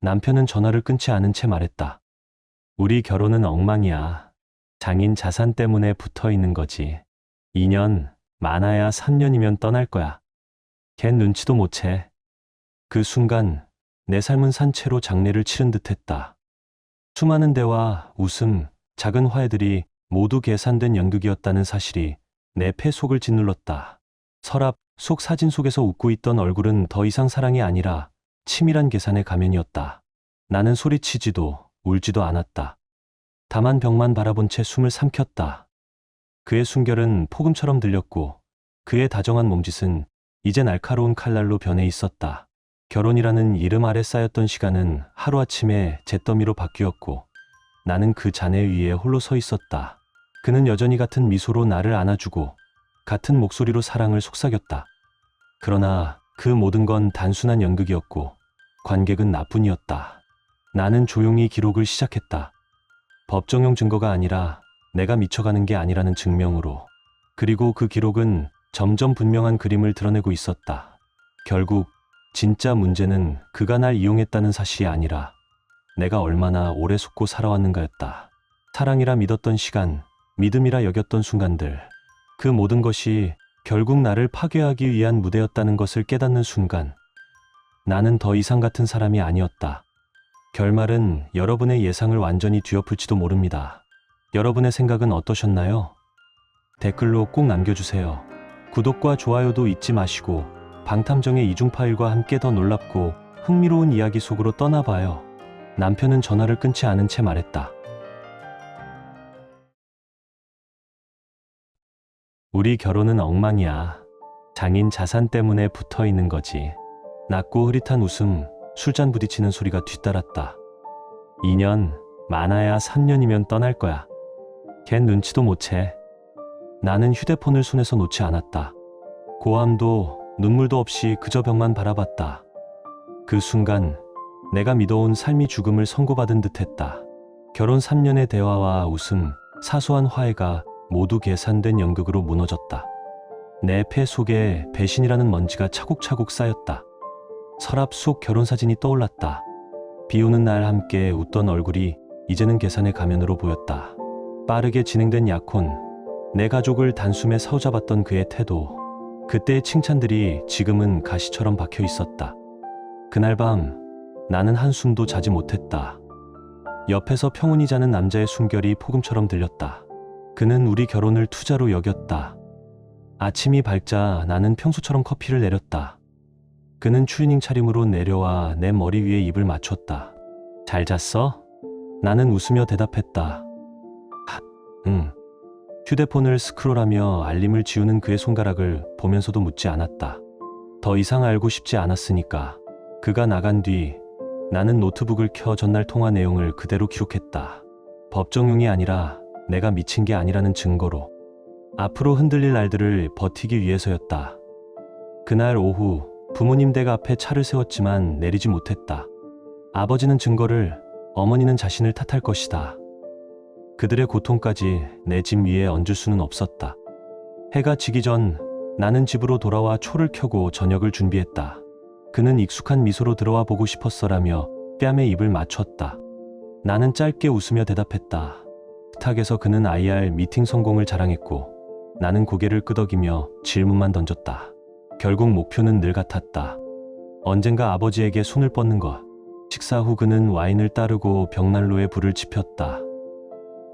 남편은 전화를 끊지 않은 채 말했다. 우리 결혼은 엉망이야. 장인 자산 때문에 붙어 있는 거지. 2년, 많아야 3년이면 떠날 거야. 걘 눈치도 못 채. 그 순간 내 삶은 산채로 장례를 치른 듯했다. 수많은 대화, 웃음, 작은 화해들이 모두 계산된 연극이었다는 사실이 내 폐 속을 짓눌렀다. 서랍 속 사진 속에서 웃고 있던 얼굴은 더 이상 사랑이 아니라 치밀한 계산의 가면이었다. 나는 소리치지도 울지도 않았다. 다만 벽만 바라본 채 숨을 삼켰다. 그의 숨결은 폭음처럼 들렸고 그의 다정한 몸짓은 이제 날카로운 칼날로 변해 있었다. 결혼이라는 이름 아래 쌓였던 시간은 하루아침에 잿더미로 바뀌었고 나는 그 잔해 위에 홀로 서 있었다. 그는 여전히 같은 미소로 나를 안아주고 같은 목소리로 사랑을 속삭였다. 그러나 그 모든 건 단순한 연극이었고 관객은 나뿐이었다. 나는 조용히 기록을 시작했다. 법정용 증거가 아니라 내가 미쳐가는 게 아니라는 증명으로. 그리고 그 기록은 점점 분명한 그림을 드러내고 있었다. 결국 진짜 문제는 그가 날 이용했다는 사실이 아니라 내가 얼마나 오래 속고 살아왔는가였다. 사랑이라 믿었던 시간, 믿음이라 여겼던 순간들, 그 모든 것이 결국 나를 파괴하기 위한 무대였다는 것을 깨닫는 순간 나는 더 이상 같은 사람이 아니었다. 결말은 여러분의 예상을 완전히 뒤엎을지도 모릅니다. 여러분의 생각은 어떠셨나요? 댓글로 꼭 남겨주세요. 구독과 좋아요도 잊지 마시고 방탐정의 이중 파일과 함께 더 놀랍고 흥미로운 이야기 속으로 떠나봐요. 남편은 전화를 끊지 않은 채 말했다. 우리 결혼은 엉망이야. 장인 자산 때문에 붙어 있는 거지. 낮고 흐릿한 웃음, 술잔 부딪히는 소리가 뒤따랐다. 2년, 많아야 3년이면 떠날 거야. 걘 눈치도 못 채. 나는 휴대폰을 손에서 놓지 않았다. 고함도 눈물도 없이 그저 벽만 바라봤다. 그 순간 내가 믿어온 삶이 죽음을 선고받은 듯했다. 결혼 3년의 대화와 웃음, 사소한 화해가 모두 계산된 연극으로 무너졌다. 내 폐 속에 배신이라는 먼지가 차곡차곡 쌓였다. 서랍 속 결혼사진이 떠올랐다. 비 오는 날 함께 웃던 얼굴이 이제는 계산의 가면으로 보였다. 빠르게 진행된 약혼, 내 가족을 단숨에 사로잡았던 그의 태도, 그때의 칭찬들이 지금은 가시처럼 박혀 있었다. 그날 밤 나는 한숨도 자지 못했다. 옆에서 평온히 자는 남자의 숨결이 폭음처럼 들렸다. 그는 우리 결혼을 투자로 여겼다. 아침이 밝자 나는 평소처럼 커피를 내렸다. 그는 추리닝 차림으로 내려와 내 머리 위에 입을 맞췄다. 잘 잤어? 나는 웃으며 대답했다. 응. 휴대폰을 스크롤하며 알림을 지우는 그의 손가락을 보면서도 묻지 않았다. 더 이상 알고 싶지 않았으니까. 그가 나간 뒤 나는 노트북을 켜 전날 통화 내용을 그대로 기록했다. 법정용이 아니라 내가 미친 게 아니라는 증거로. 앞으로 흔들릴 날들을 버티기 위해서였다. 그날 오후 부모님 댁 앞에 차를 세웠지만 내리지 못했다. 아버지는 증거를, 어머니는 자신을 탓할 것이다. 그들의 고통까지 내 짐 위에 얹을 수는 없었다. 해가 지기 전 나는 집으로 돌아와 초를 켜고 저녁을 준비했다. 그는 익숙한 미소로 들어와 보고 싶었어라며 뺨에 입을 맞췄다. 나는 짧게 웃으며 대답했다. 식탁에서 그는 IR 미팅 성공을 자랑했고 나는 고개를 끄덕이며 질문만 던졌다. 결국 목표는 늘 같았다. 언젠가 아버지에게 손을 뻗는 것. 식사 후 그는 와인을 따르고 벽난로에 불을 지폈다.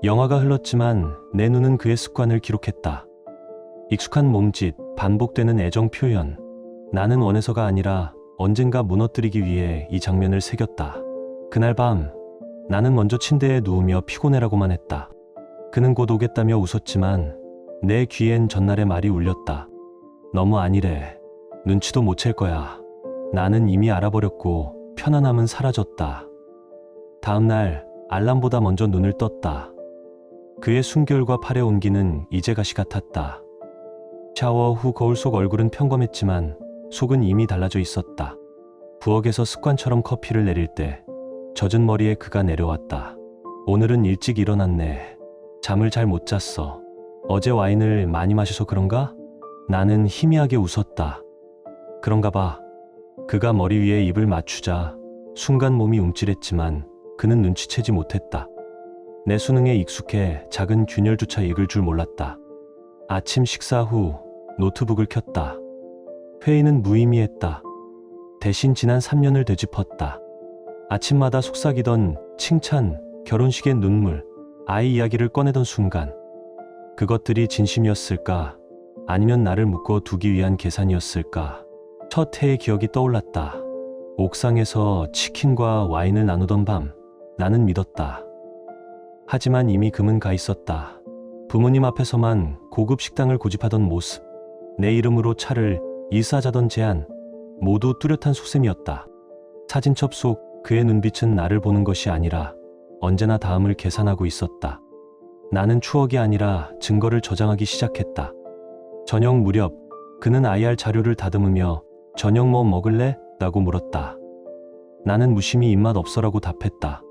영화가 흘렀지만 내 눈은 그의 습관을 기록했다. 익숙한 몸짓, 반복되는 애정 표현. 나는 원해서가 아니라 언젠가 무너뜨리기 위해 이 장면을 새겼다. 그날 밤 나는 먼저 침대에 누우며 피곤해라고만 했다. 그는 곧 오겠다며 웃었지만 내 귀엔 전날의 말이 울렸다. 너무 아니래. 눈치도 못 챌 거야. 나는 이미 알아버렸고 편안함은 사라졌다. 다음 날 알람보다 먼저 눈을 떴다. 그의 숨결과 팔의 온기는 이제 가시 같았다. 샤워 후 거울 속 얼굴은 평범했지만 속은 이미 달라져 있었다. 부엌에서 습관처럼 커피를 내릴 때 젖은 머리에 그가 내려왔다. 오늘은 일찍 일어났네. 잠을 잘 못 잤어. 어제 와인을 많이 마셔서 그런가? 나는 희미하게 웃었다. 그런가 봐. 그가 머리 위에 입을 맞추자 순간 몸이 움찔했지만 그는 눈치채지 못했다. 내 수능에 익숙해 작은 균열조차 읽을 줄 몰랐다. 아침 식사 후 노트북을 켰다. 회의는 무의미했다. 대신 지난 3년을 되짚었다. 아침마다 속삭이던 칭찬, 결혼식의 눈물, 아이 이야기를 꺼내던 순간 그것들이 진심이었을까? 아니면 나를 묶어두기 위한 계산이었을까? 첫 해의 기억이 떠올랐다. 옥상에서 치킨과 와인을 나누던 밤, 나는 믿었다. 하지만 이미 금은 가 있었다. 부모님 앞에서만 고급 식당을 고집하던 모습, 내 이름으로 차를 이사자던 제안, 모두 뚜렷한 속셈이었다. 사진첩 속 그의 눈빛은 나를 보는 것이 아니라 언제나 다음을 계산하고 있었다. 나는 추억이 아니라 증거를 저장하기 시작했다. 저녁 무렵 그는 IR 자료를 다듬으며 저녁 뭐 먹을래? 라고 물었다. 나는 무심히 입맛 없어라고 답했다.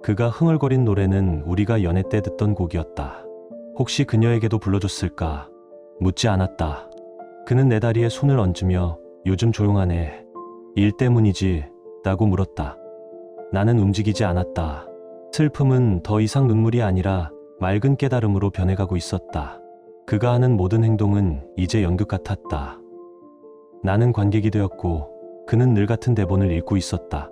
그가 흥얼거린 노래는 우리가 연애 때 듣던 곡이었다. 혹시 그녀에게도 불러줬을까? 묻지 않았다. 그는 내 다리에 손을 얹으며 요즘 조용하네. 일 때문이지? 라고 물었다. 나는 움직이지 않았다. 슬픔은 더 이상 눈물이 아니라 맑은 깨달음으로 변해가고 있었다. 그가 하는 모든 행동은 이제 연극 같았다. 나는 관객이 되었고 그는 늘 같은 대본을 읽고 있었다.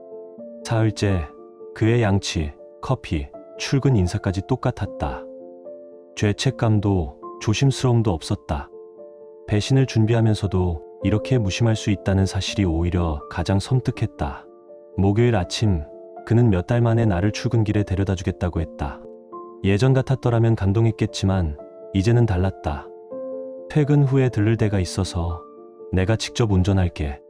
사흘째 그의 양치, 커피, 출근 인사까지 똑같았다. 죄책감도 조심스러움도 없었다. 배신을 준비하면서도 이렇게 무심할 수 있다는 사실이 오히려 가장 섬뜩했다. 목요일 아침 그는 몇 달 만에 나를 출근길에 데려다 주겠다고 했다. 예전 같았더라면 감동했겠지만 이제는 달랐다. 퇴근 후에 들를 데가 있어서 내가 직접 운전할게.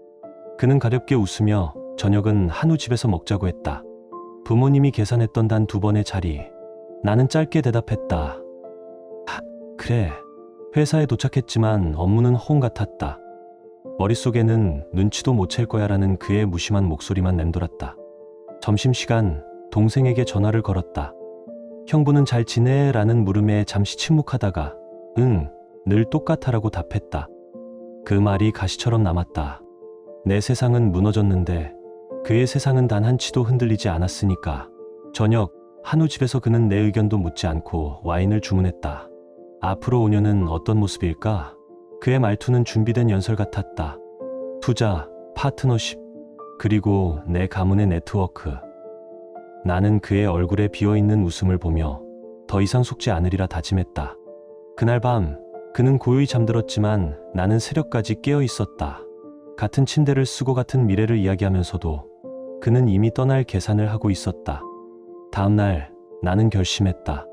그는 가볍게 웃으며 저녁은 한우 집에서 먹자고 했다. 부모님이 계산했던 단 2번의 자리. 나는 짧게 대답했다. 그래. 회사에 도착했지만 업무는 허공 같았다. 머릿속에는 눈치도 못 챌 거야라는 그의 무심한 목소리만 맴돌았다. 점심시간 동생에게 전화를 걸었다. 형부는 잘 지내? 라는 물음에 잠시 침묵하다가 응, 늘 똑같아라고 답했다. 그 말이 가시처럼 남았다. 내 세상은 무너졌는데 그의 세상은 단 한치도 흔들리지 않았으니까. 저녁 한우집에서 그는 내 의견도 묻지 않고 와인을 주문했다. 앞으로 5년은 어떤 모습일까? 그의 말투는 준비된 연설 같았다. 투자, 파트너십, 그리고 내 가문의 네트워크. 나는 그의 얼굴에 비어있는 웃음을 보며 더 이상 속지 않으리라 다짐했다. 그날 밤 그는 고요히 잠들었지만 나는 새벽까지 깨어 있었다. 같은 침대를 쓰고 같은 미래를 이야기하면서도 그는 이미 떠날 계산을 하고 있었다. 다음 날 나는 결심했다.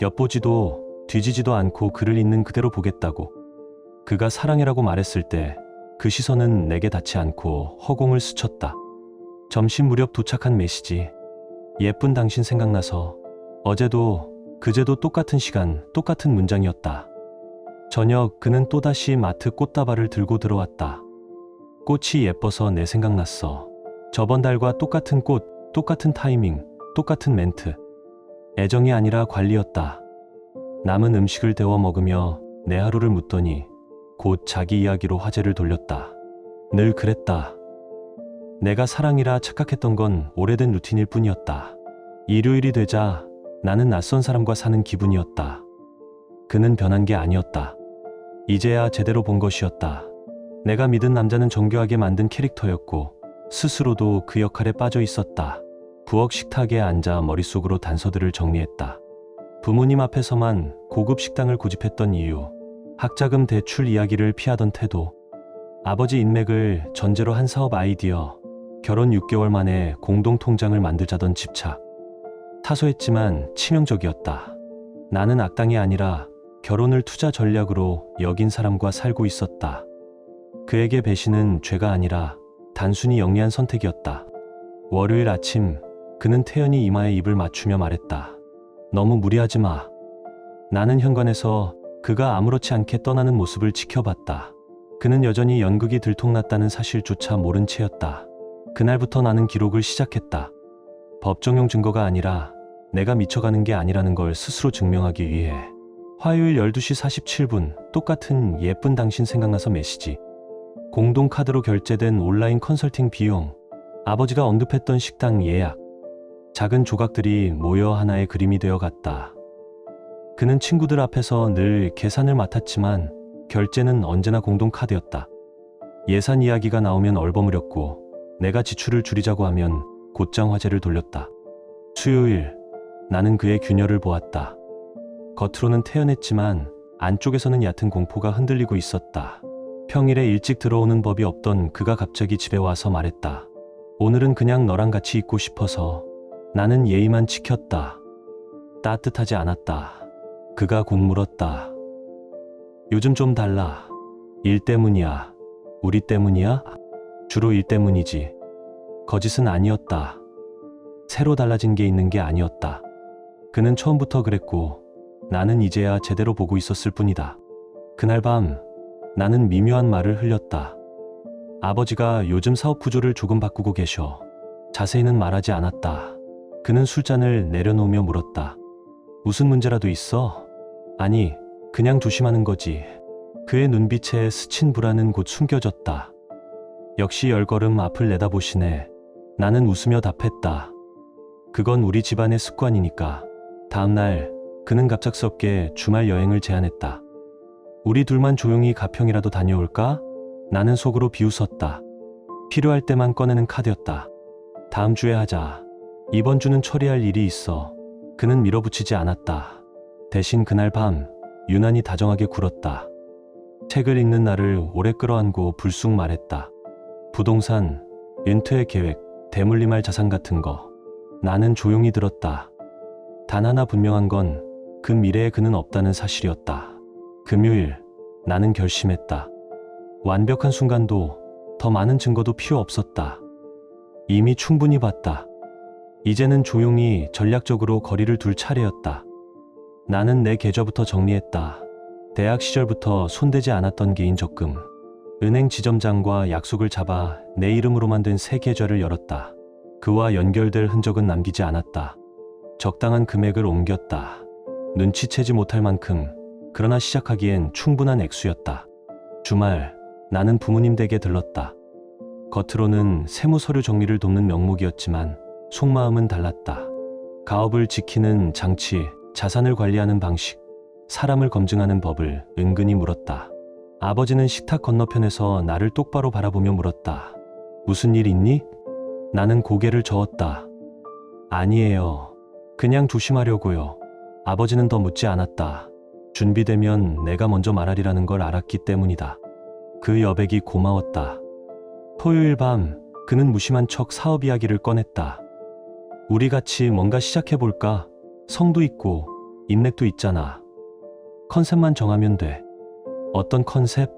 엿보지도 뒤지지도 않고 그를 있는 그대로 보겠다고. 그가 사랑해라고 말했을 때 그 시선은 내게 닿지 않고 허공을 스쳤다. 점심 무렵 도착한 메시지. 예쁜 당신 생각나서. 어제도 그제도 똑같은 시간 똑같은 문장이었다. 저녁 그는 또다시 마트 꽃다발을 들고 들어왔다. 꽃이 예뻐서 내 생각났어. 저번 달과 똑같은 꽃, 똑같은 타이밍, 똑같은 멘트. 애정이 아니라 관리였다. 남은 음식을 데워 먹으며 내 하루를 묻더니 곧 자기 이야기로 화제를 돌렸다. 늘 그랬다. 내가 사랑이라 착각했던 건 오래된 루틴일 뿐이었다. 일요일이 되자 나는 낯선 사람과 사는 기분이었다. 그는 변한 게 아니었다. 이제야 제대로 본 것이었다. 내가 믿은 남자는 정교하게 만든 캐릭터였고 스스로도 그 역할에 빠져 있었다. 부엌 식탁에 앉아 머릿속으로 단서들을 정리했다. 부모님 앞에서만 고급 식당을 고집했던 이유, 학자금 대출 이야기를 피하던 태도, 아버지 인맥을 전제로 한 사업 아이디어, 결혼 6개월 만에 공동 통장을 만들자던 집착. 사소했지만 치명적이었다. 나는 악당이 아니라 결혼을 투자 전략으로 여긴 사람과 살고 있었다. 그에게 배신은 죄가 아니라 단순히 영리한 선택이었다. 월요일 아침 그는 태연히 이마에 입을 맞추며 말했다. 너무 무리하지 마. 나는 현관에서 그가 아무렇지 않게 떠나는 모습을 지켜봤다. 그는 여전히 연극이 들통났다는 사실조차 모른 채였다. 그날부터 나는 기록을 시작했다. 법정용 증거가 아니라 내가 미쳐가는 게 아니라는 걸 스스로 증명하기 위해. 화요일 12시 47분 똑같은 예쁜 당신 생각나서 메시지. 공동 카드로 결제된 온라인 컨설팅 비용. 아버지가 언급했던 식당 예약. 작은 조각들이 모여 하나의 그림이 되어 갔다. 그는 친구들 앞에서 늘 계산을 맡았지만 결제는 언제나 공동카드였다. 예산 이야기가 나오면 얼버무렸고 내가 지출을 줄이자고 하면 곧장 화제를 돌렸다. 수요일, 나는 그의 균열을 보았다. 겉으로는 태연했지만 안쪽에서는 얕은 공포가 흔들리고 있었다. 평일에 일찍 들어오는 법이 없던 그가 갑자기 집에 와서 말했다. 오늘은 그냥 너랑 같이 있고 싶어서. 나는 예의만 지켰다. 따뜻하지 않았다. 그가 곧 물었다. 요즘 좀 달라. 일 때문이야? 우리 때문이야? 주로 일 때문이지. 거짓은 아니었다. 새로 달라진 게 있는 게 아니었다. 그는 처음부터 그랬고 나는 이제야 제대로 보고 있었을 뿐이다. 그날 밤 나는 미묘한 말을 흘렸다. 아버지가 요즘 사업 구조를 조금 바꾸고 계셔. 자세히는 말하지 않았다. 그는 술잔을 내려놓으며 물었다. 무슨 문제라도 있어? 아니, 그냥 조심하는 거지. 그의 눈빛에 스친 불안은 곧 숨겨졌다. 역시 10걸음 앞을 내다보시네. 나는 웃으며 답했다. 그건 우리 집안의 습관이니까. 다음 날 그는 갑작스럽게 주말 여행을 제안했다. 우리 둘만 조용히 가평이라도 다녀올까? 나는 속으로 비웃었다. 필요할 때만 꺼내는 카드였다. 다음 주에 하자. 이번 주는 처리할 일이 있어. 그는 밀어붙이지 않았다. 대신 그날 밤 유난히 다정하게 굴었다. 책을 읽는 나를 오래 끌어안고 불쑥 말했다. 부동산, 은퇴 계획, 대물림할 자산 같은 거. 나는 조용히 들었다. 단 하나 분명한 건 그 미래에 그는 없다는 사실이었다. 금요일, 나는 결심했다. 완벽한 순간도 더 많은 증거도 필요 없었다. 이미 충분히 봤다. 이제는 조용히 전략적으로 거리를 둘 차례였다. 나는 내 계좌부터 정리했다. 대학 시절부터 손대지 않았던 개인 적금, 은행 지점장과 약속을 잡아 내 이름으로만 된 새 계좌를 열었다. 그와 연결될 흔적은 남기지 않았다. 적당한 금액을 옮겼다. 눈치채지 못할 만큼, 그러나 시작하기엔 충분한 액수였다. 주말, 나는 부모님 댁에 들렀다. 겉으로는 세무 서류 정리를 돕는 명목이었지만 속마음은 달랐다. 가업을 지키는 장치, 자산을 관리하는 방식, 사람을 검증하는 법을 은근히 물었다. 아버지는 식탁 건너편에서 나를 똑바로 바라보며 물었다. 무슨 일 있니? 나는 고개를 저었다. 아니에요. 그냥 조심하려고요. 아버지는 더 묻지 않았다. 준비되면 내가 먼저 말하리라는 걸 알았기 때문이다. 그 여백이 고마웠다. 토요일 밤 그는 무심한 척 사업 이야기를 꺼냈다. 우리 같이 뭔가 시작해볼까? 성도 있고 인맥도 있잖아. 컨셉만 정하면 돼. 어떤 컨셉?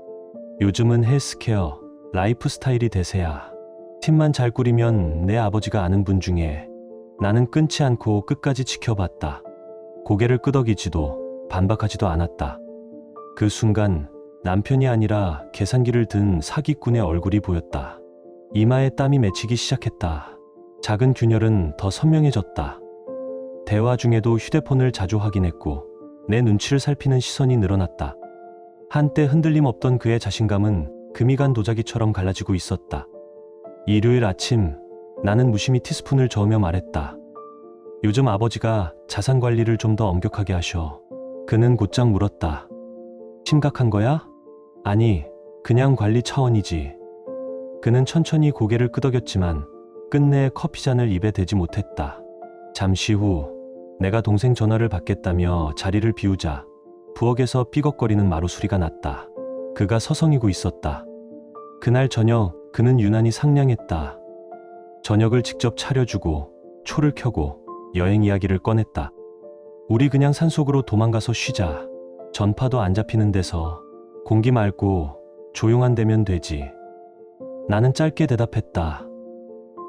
요즘은 헬스케어, 라이프 스타일이 대세야. 팀만 잘 꾸리면 내 아버지가 아는 분 중에. 나는 끊지 않고 끝까지 지켜봤다. 고개를 끄덕이지도 반박하지도 않았다. 그 순간 남편이 아니라 계산기를 든 사기꾼의 얼굴이 보였다. 이마에 땀이 맺히기 시작했다. 작은 균열은 더 선명해졌다. 대화 중에도 휴대폰을 자주 확인했고 내 눈치를 살피는 시선이 늘어났다. 한때 흔들림 없던 그의 자신감은 금이 간 도자기처럼 갈라지고 있었다. 일요일 아침 나는 무심히 티스푼을 저으며 말했다. 요즘 아버지가 자산 관리를 좀 더 엄격하게 하셔. 그는 곧장 물었다. 심각한 거야? 아니, 그냥 관리 차원이지. 그는 천천히 고개를 끄덕였지만 끝내 커피잔을 입에 대지 못했다. 잠시 후 내가 동생 전화를 받겠다며 자리를 비우자 부엌에서 삐걱거리는 마루 소리가 났다. 그가 서성이고 있었다. 그날 저녁 그는 유난히 상냥했다. 저녁을 직접 차려주고 초를 켜고 여행 이야기를 꺼냈다. 우리 그냥 산속으로 도망가서 쉬자. 전파도 안 잡히는 데서 공기 맑고 조용한 데면 되지. 나는 짧게 대답했다.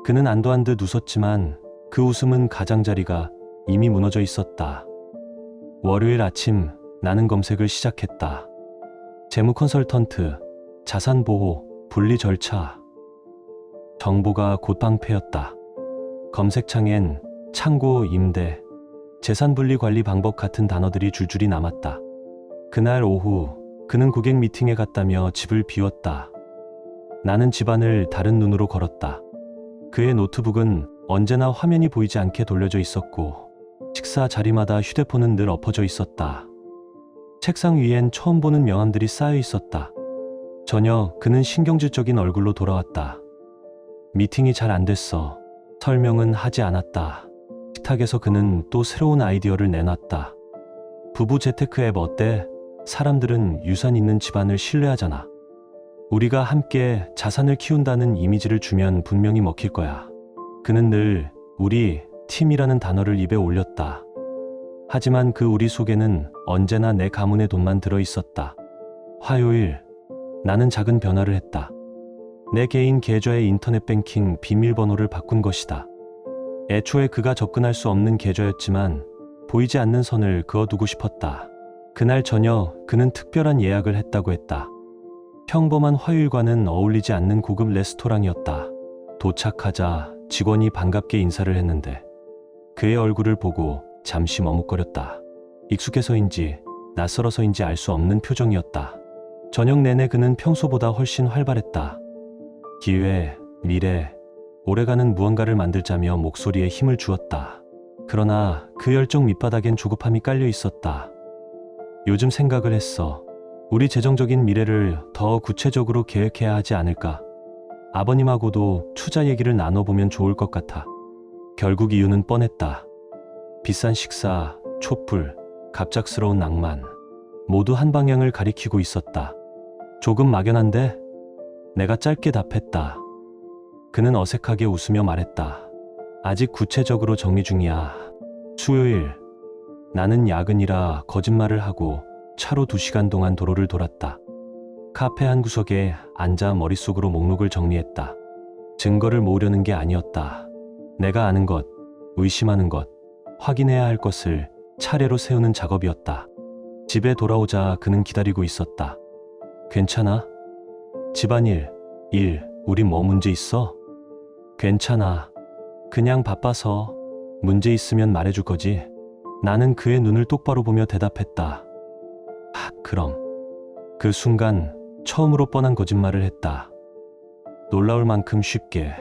그는 안도 한 듯 웃었지만 그 웃음은 가장자리가 이미 무너져 있었다. 월요일 아침 나는 검색을 시작했다. 재무 컨설턴트, 자산보호, 분리 절차. 정보가 곧 방패였다. 검색창엔 창고, 임대, 재산분리 관리 방법 같은 단어들이 줄줄이 남았다. 그날 오후 그는 고객 미팅에 갔다며 집을 비웠다. 나는 집안을 다른 눈으로 걸었다. 그의 노트북은 언제나 화면이 보이지 않게 돌려져 있었고 식사 자리마다 휴대폰은 늘 엎어져 있었다. 책상 위엔 처음 보는 명함들이 쌓여 있었다. 저녁 그는 신경질적인 얼굴로 돌아왔다. 미팅이 잘 안 됐어. 설명은 하지 않았다. 식탁에서 그는 또 새로운 아이디어를 내놨다. 부부 재테크 앱 어때? 사람들은 유산 있는 집안을 신뢰하잖아. 우리가 함께 자산을 키운다는 이미지를 주면 분명히 먹힐 거야. 그는 늘 우리 팀이라는 단어를 입에 올렸다. 하지만 그 우리 속에는 언제나 내 가문의 돈만 들어 있었다. 화요일, 나는 작은 변화를 했다. 내 개인 계좌의 인터넷 뱅킹 비밀번호를 바꾼 것이다. 애초에 그가 접근할 수 없는 계좌였지만 보이지 않는 선을 그어두고 싶었다. 그날 저녁 그는 특별한 예약을 했다고 했다. 평범한 화요일과는 어울리지 않는 고급 레스토랑이었다. 도착하자 직원이 반갑게 인사를 했는데 그의 얼굴을 보고 잠시 머뭇거렸다. 익숙해서인지 낯설어서인지 알 수 없는 표정이었다. 저녁 내내 그는 평소보다 훨씬 활발했다. 기회, 미래, 오래가는 무언가를 만들자며 목소리에 힘을 주었다. 그러나 그 열정 밑바닥엔 조급함이 깔려 있었다. 요즘 생각을 했어. 우리 재정적인 미래를 더 구체적으로 계획해야 하지 않을까? 아버님하고도 투자 얘기를 나눠보면 좋을 것 같아. 결국 이유는 뻔했다. 비싼 식사, 촛불, 갑작스러운 낭만, 모두 한 방향을 가리키고 있었다. 조금 막연한데? 내가 짧게 답했다. 그는 어색하게 웃으며 말했다. 아직 구체적으로 정리 중이야. 수요일, 나는 야근이라 거짓말을 하고 차로 2시간 동안 도로를 돌았다. 카페 한 구석에 앉아 머릿속으로 목록을 정리했다. 증거를 모으려는 게 아니었다. 내가 아는 것, 의심하는 것, 확인해야 할 것을 차례로 세우는 작업이었다. 집에 돌아오자 그는 기다리고 있었다. 괜찮아? 집안일, 일, 우리 뭐 문제 있어? 괜찮아. 그냥 바빠서. 문제 있으면 말해줄 거지? 나는 그의 눈을 똑바로 보며 대답했다. 그럼. 그 순간 처음으로 뻔한 거짓말을 했다. 놀라울 만큼 쉽게.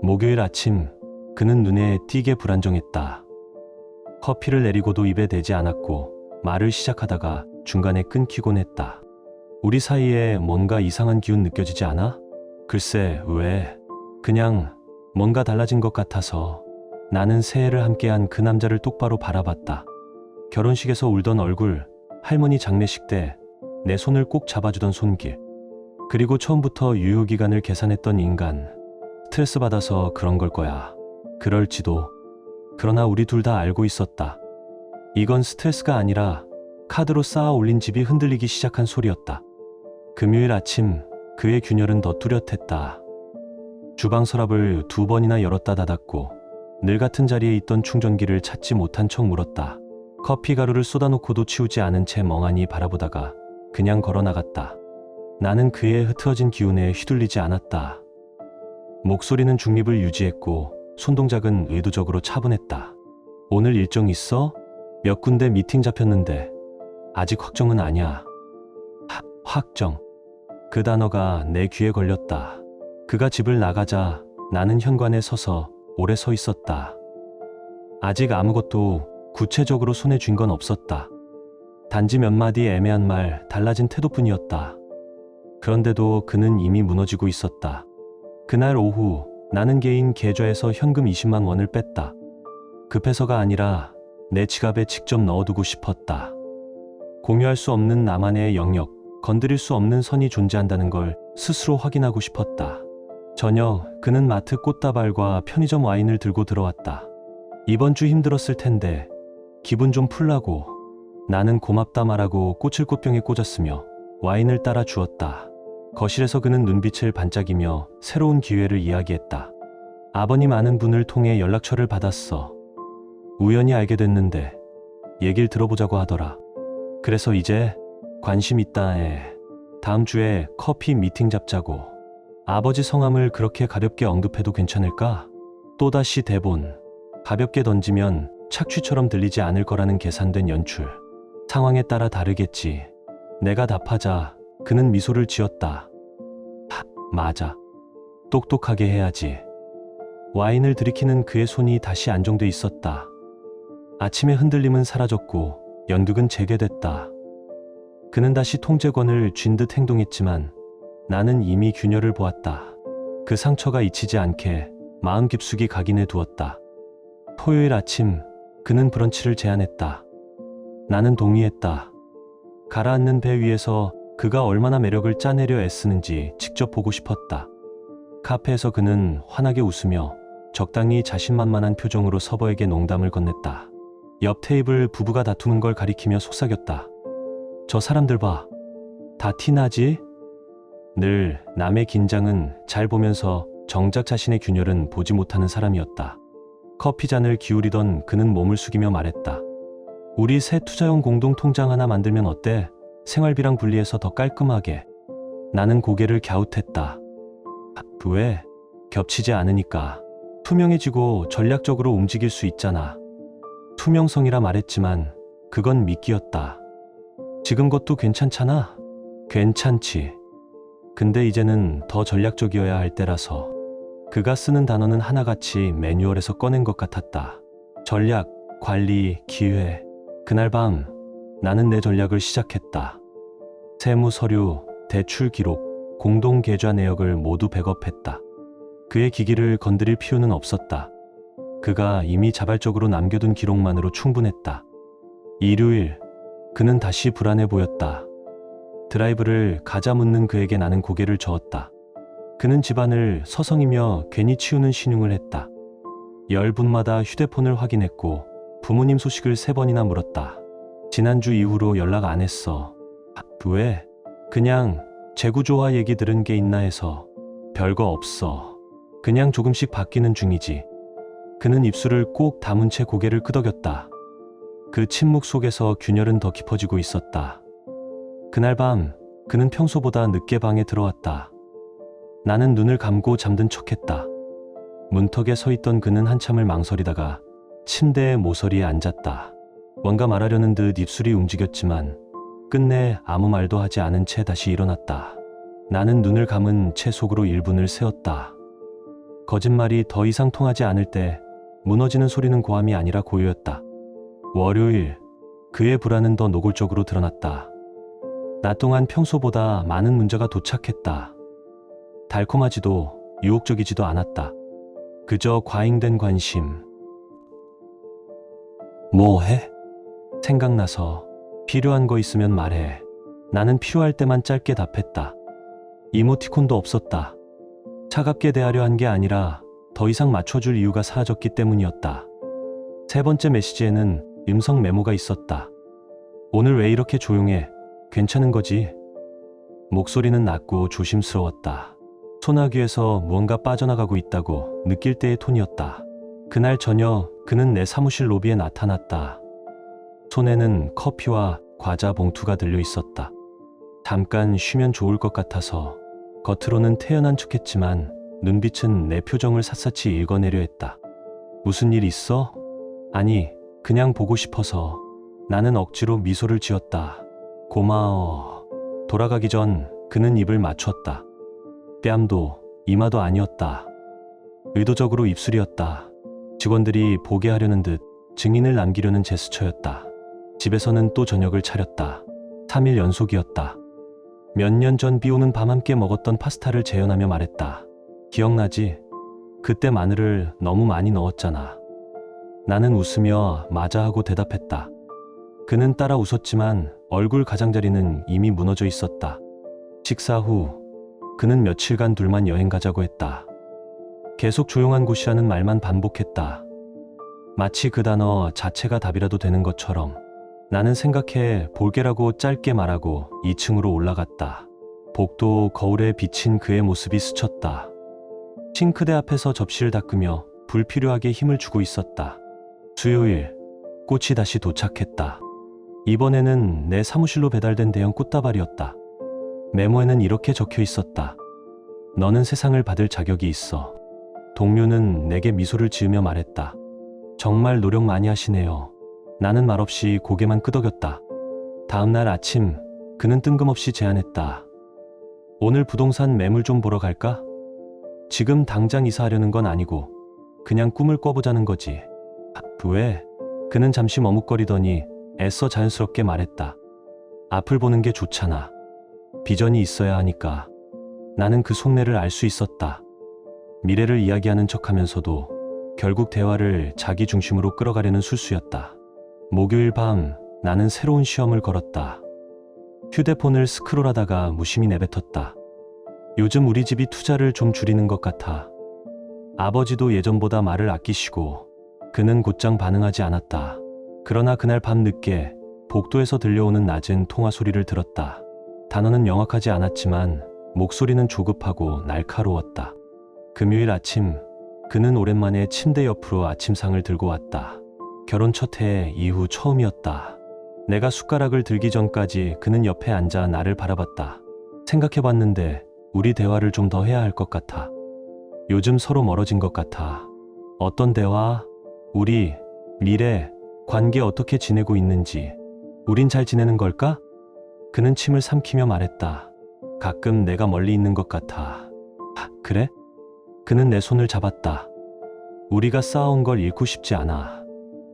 목요일 아침 그는 눈에 띄게 불안정했다. 커피를 내리고도 입에 대지 않았고 말을 시작하다가 중간에 끊기곤 했다. 우리 사이에 뭔가 이상한 기운 느껴지지 않아? 글쎄, 왜? 그냥 뭔가 달라진 것 같아서. 나는 새해를 함께한 그 남자를 똑바로 바라봤다. 결혼식에서 울던 얼굴, 할머니 장례식 때 내 손을 꼭 잡아주던 손길, 그리고 처음부터 유효기간을 계산했던 인간. 스트레스 받아서 그런 걸 거야. 그럴지도. 그러나 우리 둘 다 알고 있었다. 이건 스트레스가 아니라 카드로 쌓아 올린 집이 흔들리기 시작한 소리였다. 금요일 아침 그의 균열은 더 뚜렷했다. 주방 서랍을 2번이나 열었다 닫았고 늘 같은 자리에 있던 충전기를 찾지 못한 척 물었다. 커피 가루를 쏟아놓고도 치우지 않은 채 멍하니 바라보다가 그냥 걸어나갔다. 나는 그의 흐트러진 기운에 휘둘리지 않았다. 목소리는 중립을 유지했고 손동작은 의도적으로 차분했다. 오늘 일정 있어? 몇 군데 미팅 잡혔는데 아직 확정은 아니야. 확정. 그 단어가 내 귀에 걸렸다. 그가 집을 나가자 나는 현관에 서서 오래 서 있었다. 아직 아무것도 구체적으로 손에 쥔 건 없었다. 단지 몇 마디 애매한 말, 달라진 태도뿐이었다. 그런데도 그는 이미 무너지고 있었다. 그날 오후 나는 개인 계좌에서 현금 20만 원을 뺐다. 급해서가 아니라 내 지갑에 직접 넣어두고 싶었다. 공유할 수 없는 나만의 영역, 건드릴 수 없는 선이 존재한다는 걸 스스로 확인하고 싶었다. 저녁 그는 마트 꽃다발과 편의점 와인을 들고 들어왔다. 이번 주 힘들었을 텐데 기분 좀 풀라고. 나는 고맙다 말하고 꽃을 꽃병에 꽂았으며 와인을 따라 주었다. 거실에서 그는 눈빛을 반짝이며 새로운 기회를 이야기했다. 아버님 아는 분을 통해 연락처를 받았어. 우연히 알게 됐는데 얘길 들어보자고 하더라. 그래서 이제 관심 있다 해. 다음 주에 커피 미팅 잡자고. 아버지 성함을 그렇게 가볍게 언급해도 괜찮을까? 또다시 대본. 가볍게 던지면 착취처럼 들리지 않을 거라는 계산된 연출. 상황에 따라 다르겠지. 내가 답하자 그는 미소를 지었다. 맞아. 똑똑하게 해야지. 와인을 들이키는 그의 손이 다시 안정돼 있었다. 아침의 흔들림은 사라졌고 연극은 재개됐다. 그는 다시 통제권을 쥔 듯 행동했지만 나는 이미 균열을 보았다. 그 상처가 잊히지 않게 마음 깊숙이 각인해 두었다. 토요일 아침 그는 브런치를 제안했다. 나는 동의했다. 가라앉는 배 위에서 그가 얼마나 매력을 짜내려 애쓰는지 직접 보고 싶었다. 카페에서 그는 환하게 웃으며 적당히 자신만만한 표정으로 서버에게 농담을 건넸다. 옆 테이블 부부가 다투는 걸 가리키며 속삭였다. 저 사람들 봐. 다 티나지? 늘 남의 긴장은 잘 보면서 정작 자신의 균열은 보지 못하는 사람이었다. 커피잔을 기울이던 그는 몸을 숙이며 말했다. 우리 새 투자용 공동통장 하나 만들면 어때? 생활비랑 분리해서 더 깔끔하게. 나는 고개를 갸웃했다. 왜? 겹치지 않으니까. 투명해지고 전략적으로 움직일 수 있잖아. 투명성이라 말했지만 그건 미끼였다. 지금 것도 괜찮잖아? 괜찮지. 근데 이제는 더 전략적이어야 할 때라서. 그가 쓰는 단어는 하나같이 매뉴얼에서 꺼낸 것 같았다. 전략, 관리, 기회. 그날 밤 나는 내 전략을 시작했다. 세무 서류, 대출 기록, 공동 계좌 내역을 모두 백업했다. 그의 기기를 건드릴 필요는 없었다. 그가 이미 자발적으로 남겨둔 기록만으로 충분했다. 일요일, 그는 다시 불안해 보였다. 드라이브를 가자 묻는 그에게 나는 고개를 저었다. 그는 집안을 서성이며 괜히 치우는 신용을 했다. 10분마다 휴대폰을 확인했고 부모님 소식을 3번이나 물었다. 지난주 이후로 연락 안 했어. 왜? 그냥 재구조화 얘기 들은 게 있나 해서. 별거 없어. 그냥 조금씩 바뀌는 중이지. 그는 입술을 꼭 다문 채 고개를 끄덕였다. 그 침묵 속에서 균열은 더 깊어지고 있었다. 그날 밤 그는 평소보다 늦게 방에 들어왔다. 나는 눈을 감고 잠든 척했다. 문턱에 서 있던 그는 한참을 망설이다가 침대의 모서리에 앉았다. 뭔가 말하려는 듯 입술이 움직였지만 끝내 아무 말도 하지 않은 채 다시 일어났다. 나는 눈을 감은 채 속으로 1분을 세웠다. 거짓말이 더 이상 통하지 않을 때 무너지는 소리는 고함이 아니라 고요였다. 월요일, 그의 불안은 더 노골적으로 드러났다. 낮 동안 평소보다 많은 문자가 도착했다. 달콤하지도 유혹적이지도 않았다. 그저 과잉된 관심. 뭐 해? 생각나서. 필요한 거 있으면 말해. 나는 필요할 때만 짧게 답했다. 이모티콘도 없었다. 차갑게 대하려 한 게 아니라 더 이상 맞춰줄 이유가 사라졌기 때문이었다. 3번째 메시지에는 음성 메모가 있었다. 오늘 왜 이렇게 조용해? 괜찮은 거지? 목소리는 낮고 조심스러웠다. 소나귀에서 무언가 빠져나가고 있다고 느낄 때의 톤이었다. 그날 저녁 그는 내 사무실 로비에 나타났다. 손에는 커피와 과자 봉투가 들려 있었다. 잠깐 쉬면 좋을 것 같아서. 겉으로는 태연한 척했지만 눈빛은 내 표정을 샅샅이 읽어내려 했다. 무슨 일 있어? 아니, 그냥 보고 싶어서. 나는 억지로 미소를 지었다. 고마워. 돌아가기 전 그는 입을 맞췄다. 뺨도 이마도 아니었다. 의도적으로 입술이었다. 직원들이 보게 하려는 듯 증인을 남기려는 제스처였다. 집에서는 또 저녁을 차렸다. 3일 연속이었다. 몇 년 전 비 오는 밤 함께 먹었던 파스타를 재현하며 말했다. 기억나지? 그때 마늘을 너무 많이 넣었잖아. 나는 웃으며 맞아 하고 대답했다. 그는 따라 웃었지만 얼굴 가장자리는 이미 무너져 있었다. 식사 후 그는 며칠간 둘만 여행 가자고 했다. 계속 조용한 곳이라는 말만 반복했다. 마치 그 단어 자체가 답이라도 되는 것처럼. 나는 생각해 볼게라고 짧게 말하고 2층으로 올라갔다. 복도 거울에 비친 그의 모습이 스쳤다. 싱크대 앞에서 접시를 닦으며 불필요하게 힘을 주고 있었다. 수요일, 꽃이 다시 도착했다. 이번에는 내 사무실로 배달된 대형 꽃다발이었다. 메모에는 이렇게 적혀 있었다. 너는 세상을 받을 자격이 있어. 동료는 내게 미소를 지으며 말했다. 정말 노력 많이 하시네요. 나는 말없이 고개만 끄덕였다. 다음 날 아침 그는 뜬금없이 제안했다. 오늘 부동산 매물 좀 보러 갈까? 지금 당장 이사하려는 건 아니고 그냥 꿈을 꿔보자는 거지. 왜? 그는 잠시 머뭇거리더니 애써 자연스럽게 말했다. 앞을 보는 게 좋잖아. 비전이 있어야 하니까. 나는 그 속내를 알 수 있었다. 미래를 이야기하는 척하면서도 결국 대화를 자기 중심으로 끌어가려는 술수였다. 목요일 밤 나는 새로운 시험을 걸었다. 휴대폰을 스크롤하다가 무심히 내뱉었다. 요즘 우리 집이 투자를 좀 줄이는 것 같아. 아버지도 예전보다 말을 아끼시고 그는 곧장 반응하지 않았다. 그러나 그날 밤 늦게 복도에서 들려오는 낮은 통화 소리를 들었다. 단어는 명확하지 않았지만 목소리는 조급하고 날카로웠다. 금요일 아침 그는 오랜만에 침대 옆으로 아침상을 들고 왔다. 결혼 첫 해 이후 처음이었다. 내가 숟가락을 들기 전까지 그는 옆에 앉아 나를 바라봤다. 생각해봤는데 우리 대화를 좀 더 해야 할 것 같아. 요즘 서로 멀어진 것 같아. 어떤 대화? 우리, 미래, 관계 어떻게 지내고 있는지. 우린 잘 지내는 걸까? 그는 침을 삼키며 말했다. 가끔 내가 멀리 있는 것 같아. 그래? 그는 내 손을 잡았다. 우리가 쌓아온 걸 잃고 싶지 않아.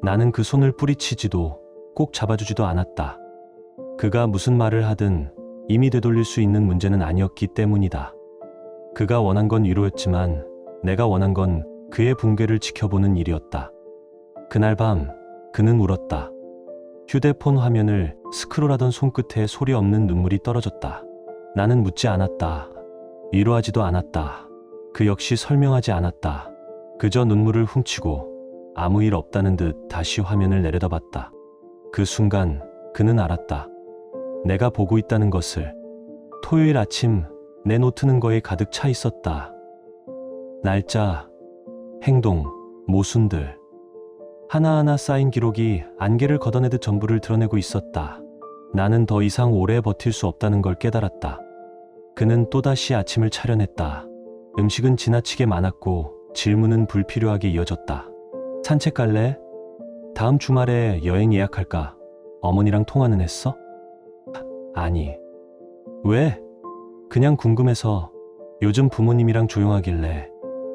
나는 그 손을 뿌리치지도 꼭 잡아주지도 않았다. 그가 무슨 말을 하든 이미 되돌릴 수 있는 문제는 아니었기 때문이다. 그가 원한 건 위로였지만 내가 원한 건 그의 붕괴를 지켜보는 일이었다. 그날 밤 그는 울었다. 휴대폰 화면을 스크롤하던 손끝에 소리 없는 눈물이 떨어졌다. 나는 묻지 않았다. 위로하지도 않았다. 그 역시 설명하지 않았다. 그저 눈물을 훔치고 아무 일 없다는 듯 다시 화면을 내려다봤다. 그 순간 그는 알았다. 내가 보고 있다는 것을. 토요일 아침 내 노트는 거에 가득 차 있었다. 날짜, 행동, 모순들. 하나하나 쌓인 기록이 안개를 걷어내듯 전부를 드러내고 있었다. 나는 더 이상 오래 버틸 수 없다는 걸 깨달았다. 그는 또다시 아침을 차려냈다. 음식은 지나치게 많았고 질문은 불필요하게 이어졌다. 산책 갈래? 다음 주말에 여행 예약할까? 어머니랑 통화는 했어? 아니. 왜? 그냥 궁금해서. 요즘 부모님이랑 조용하길래.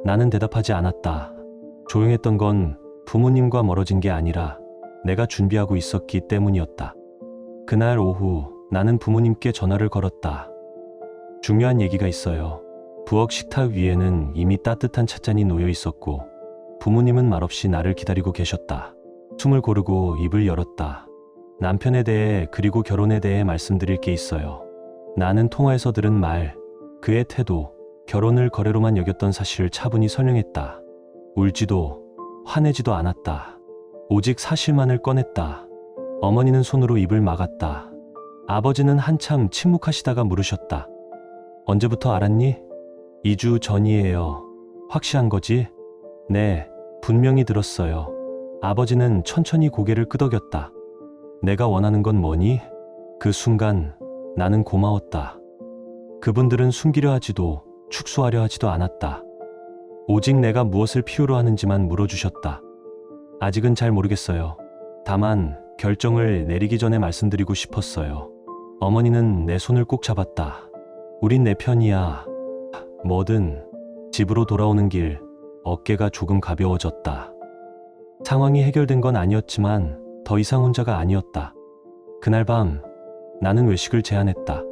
나는 대답하지 않았다. 조용했던 건 부모님과 멀어진 게 아니라 내가 준비하고 있었기 때문이었다. 그날 오후 나는 부모님께 전화를 걸었다. 중요한 얘기가 있어요. 부엌 식탁 위에는 이미 따뜻한 찻잔이 놓여 있었고 부모님은 말없이 나를 기다리고 계셨다. 숨을 고르고 입을 열었다. 남편에 대해 그리고 결혼에 대해 말씀드릴 게 있어요. 나는 통화에서 들은 말, 그의 태도, 결혼을 거래로만 여겼던 사실을 차분히 설명했다. 울지도 화내지도 않았다. 오직 사실만을 꺼냈다. 어머니는 손으로 입을 막았다. 아버지는 한참 침묵하시다가 물으셨다. 언제부터 알았니? 2주 전이에요. 확실한 거지? 네, 분명히 들었어요. 아버지는 천천히 고개를 끄덕였다. 내가 원하는 건 뭐니? 그 순간 나는 고마웠다. 그분들은 숨기려 하지도 축소하려 하지도 않았다. 오직 내가 무엇을 필요로 하는지만 물어주셨다. 아직은 잘 모르겠어요. 다만 결정을 내리기 전에 말씀드리고 싶었어요. 어머니는 내 손을 꼭 잡았다. 우린 내 편이야. 뭐든. 집으로 돌아오는 길 어깨가 조금 가벼워졌다. 상황이 해결된 건 아니었지만 더 이상 혼자가 아니었다. 그날 밤 나는 외식을 제안했다.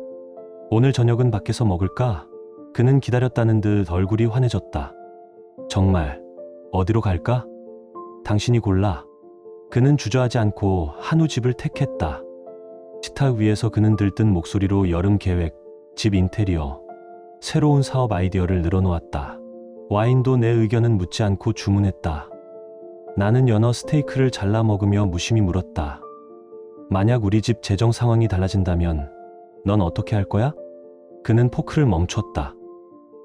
오늘 저녁은 밖에서 먹을까? 그는 기다렸다는 듯 얼굴이 환해졌다. 정말 어디로 갈까? 당신이 골라. 그는 주저하지 않고 한우 집을 택했다. 식탁 위에서 그는 들뜬 목소리로 여름 계획, 집 인테리어, 새로운 사업 아이디어를 늘어놓았다. 와인도 내 의견은 묻지 않고 주문했다. 나는 연어 스테이크를 잘라 먹으며 무심히 물었다. 만약 우리 집 재정 상황이 달라진다면 넌 어떻게 할 거야? 그는 포크를 멈췄다.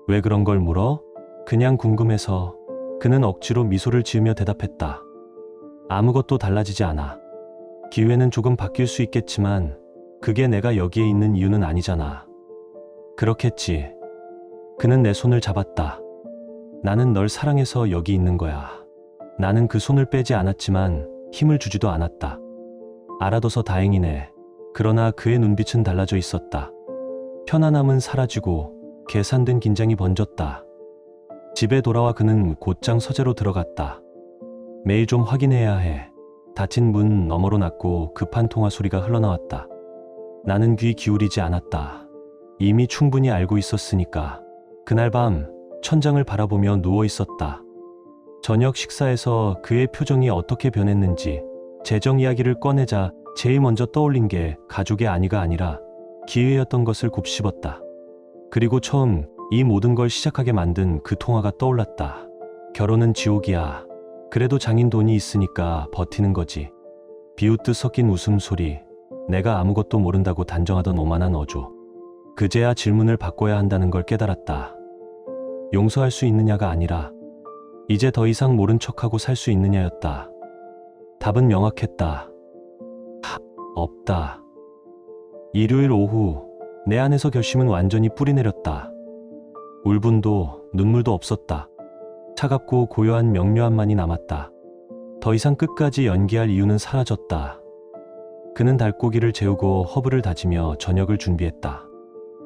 왜 그런 걸 물어? 그냥 궁금해서. 그는 억지로 미소를 지으며 대답했다. 아무것도 달라지지 않아. 기회는 조금 바뀔 수 있겠지만 그게 내가 여기에 있는 이유는 아니잖아. 그렇겠지. 그는 내 손을 잡았다. 나는 널 사랑해서 여기 있는 거야. 나는 그 손을 빼지 않았지만 힘을 주지도 않았다. 알아둬서 다행이네. 그러나 그의 눈빛은 달라져 있었다. 편안함은 사라지고 계산된 긴장이 번졌다. 집에 돌아와 그는 곧장 서재로 들어갔다. 매일 좀 확인해야 해. 닫힌 문 너머로 낮고 급한 통화 소리가 흘러나왔다. 나는 귀 기울이지 않았다. 이미 충분히 알고 있었으니까. 그날 밤 천장을 바라보며 누워 있었다. 저녁 식사에서 그의 표정이 어떻게 변했는지, 재정 이야기를 꺼내자 제일 먼저 떠올린 게 가족의 안위가 아니라 기회였던 것을 곱씹었다. 그리고 처음 이 모든 걸 시작하게 만든 그 통화가 떠올랐다. 결혼은 지옥이야. 그래도 장인 돈이 있으니까 버티는 거지. 비웃듯 섞인 웃음소리. 내가 아무것도 모른다고 단정하던 오만한 어조. 그제야 질문을 바꿔야 한다는 걸 깨달았다. 용서할 수 있느냐가 아니라 이제 더 이상 모른 척하고 살 수 있느냐였다. 답은 명확했다. 없다. 일요일 오후 내 안에서 결심은 완전히 뿌리내렸다. 울분도 눈물도 없었다. 차갑고 고요한 명료함만이 남았다. 더 이상 끝까지 연기할 이유는 사라졌다. 그는 닭고기를 재우고 허브를 다지며 저녁을 준비했다.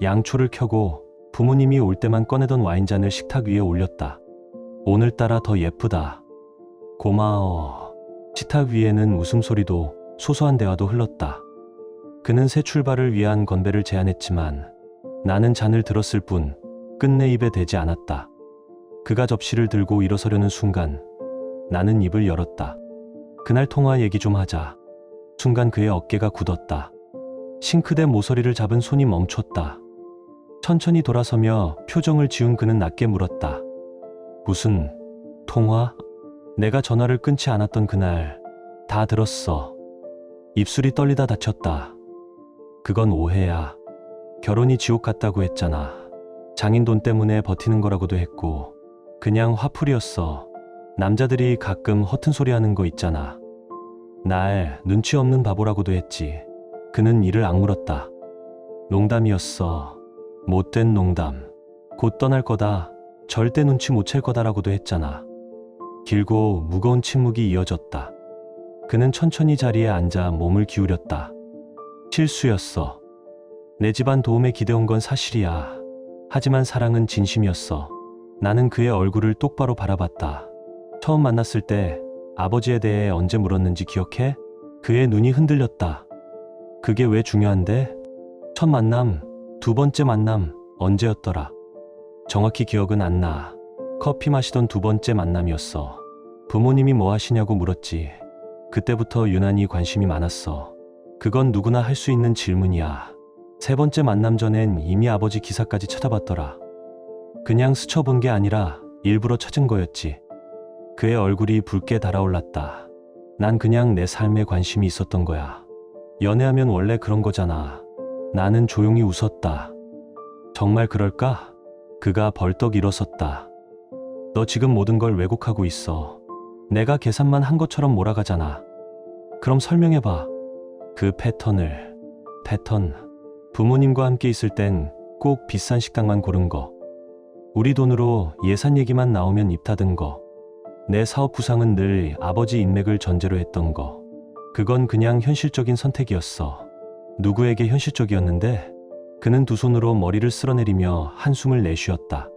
양초를 켜고 부모님이 올 때만 꺼내던 와인잔을 식탁 위에 올렸다. 오늘따라 더 예쁘다. 고마워. 식탁 위에는 웃음소리도 소소한 대화도 흘렀다. 그는 새 출발을 위한 건배를 제안했지만 나는 잔을 들었을 뿐 끝내 입에 대지 않았다. 그가 접시를 들고 일어서려는 순간 나는 입을 열었다. 그날 통화 얘기 좀 하자. 순간 그의 어깨가 굳었다. 싱크대 모서리를 잡은 손이 멈췄다. 천천히 돌아서며 표정을 지운 그는 낮게 물었다. 무슨 통화? 내가 전화를 끊지 않았던 그날 다 들었어. 입술이 떨리다 다쳤다. 그건 오해야. 결혼이 지옥 같다고 했잖아. 장인 돈 때문에 버티는 거라고도 했고 그냥 화풀이였어. 남자들이 가끔 허튼 소리 하는 거 있잖아. 날 눈치 없는 바보라고도 했지. 그는 이를 악물었다. 농담이었어. 못된 농담. 곧 떠날 거다. 절대 눈치 못 챌 거다라고도 했잖아. 길고 무거운 침묵이 이어졌다. 그는 천천히 자리에 앉아 몸을 기울였다. 실수였어. 내 집안 도움에 기대온 건 사실이야. 하지만 사랑은 진심이었어. 나는 그의 얼굴을 똑바로 바라봤다. 처음 만났을 때 아버지에 대해 언제 물었는지 기억해? 그의 눈이 흔들렸다. 그게 왜 중요한데? 첫 만남, 두 번째 만남, 언제였더라? 정확히 기억은 안 나. 커피 마시던 두 번째 만남이었어. 부모님이 뭐 하시냐고 물었지. 그때부터 유난히 관심이 많았어. 그건 누구나 할 수 있는 질문이야. 세 번째 만남 전엔 이미 아버지 기사까지 찾아봤더라. 그냥 스쳐본 게 아니라 일부러 찾은 거였지. 그의 얼굴이 붉게 달아올랐다. 난 그냥 내 삶에 관심이 있었던 거야. 연애하면 원래 그런 거잖아. 나는 조용히 웃었다. 정말 그럴까? 그가 벌떡 일어섰다. 너 지금 모든 걸 왜곡하고 있어. 내가 계산만 한 것처럼 몰아가잖아. 그럼 설명해봐. 그 패턴을. 패턴. 부모님과 함께 있을 땐 꼭 비싼 식당만 고른 거. 우리 돈으로 예산 얘기만 나오면 입 닫은 거. 내 사업 부상은 늘 아버지 인맥을 전제로 했던 거. 그건 그냥 현실적인 선택이었어. 누구에게 현실적이었는데? 그는 두 손으로 머리를 쓸어내리며 한숨을 내쉬었다.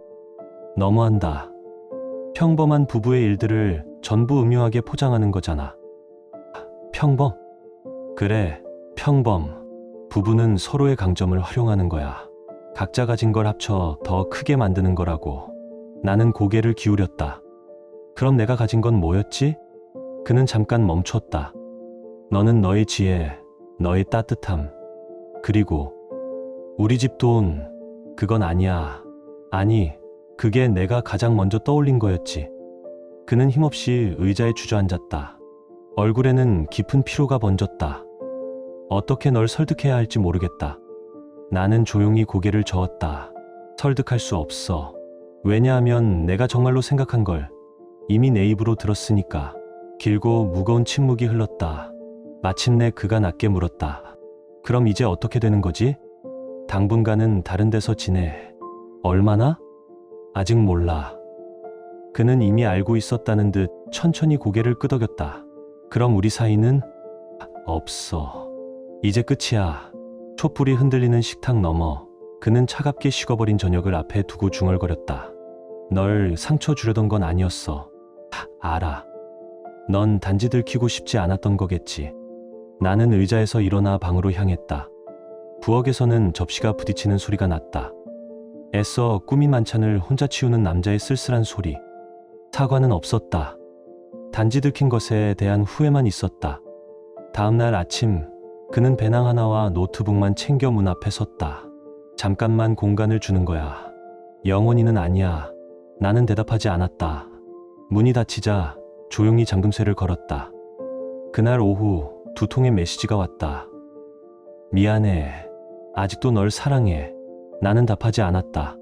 너무한다. 평범한 부부의 일들을 전부 음흉하게 포장하는 거잖아. 평범? 그래, 평범. 부부는 서로의 강점을 활용하는 거야. 각자 가진 걸 합쳐 더 크게 만드는 거라고. 나는 고개를 기울였다. 그럼 내가 가진 건 뭐였지? 그는 잠깐 멈췄다. 너는 너의 지혜, 너의 따뜻함, 그리고 우리 집 돈, 그건 아니야. 아니, 그게 내가 가장 먼저 떠올린 거였지. 그는 힘없이 의자에 주저앉았다. 얼굴에는 깊은 피로가 번졌다. 어떻게 널 설득해야 할지 모르겠다. 나는 조용히 고개를 저었다. 설득할 수 없어. 왜냐하면 내가 정말로 생각한 걸 이미 내 입으로 들었으니까. 길고 무거운 침묵이 흘렀다. 마침내 그가 낮게 물었다. 그럼 이제 어떻게 되는 거지? 당분간은 다른 데서 지내. 얼마나? 아직 몰라. 그는 이미 알고 있었다는 듯 천천히 고개를 끄덕였다. 그럼 우리 사이는? 없어. 이제 끝이야. 촛불이 흔들리는 식탁 너머 그는 차갑게 식어버린 저녁을 앞에 두고 중얼거렸다. 널 상처 주려던 건 아니었어. 알아. 넌 단지 들키고 싶지 않았던 거겠지. 나는 의자에서 일어나 방으로 향했다. 부엌에서는 접시가 부딪히는 소리가 났다. 애써 꾸민 만찬을 혼자 치우는 남자의 쓸쓸한 소리. 사과는 없었다. 단지 들킨 것에 대한 후회만 있었다. 다음 날 아침, 그는 배낭 하나와 노트북만 챙겨 문 앞에 섰다. 잠깐만 공간을 주는 거야. 영원히는 아니야. 나는 대답하지 않았다. 문이 닫히자 조용히 잠금쇠를 걸었다. 그날 오후 2통의 메시지가 왔다. 미안해. 아직도 널 사랑해. 나는 답하지 않았다.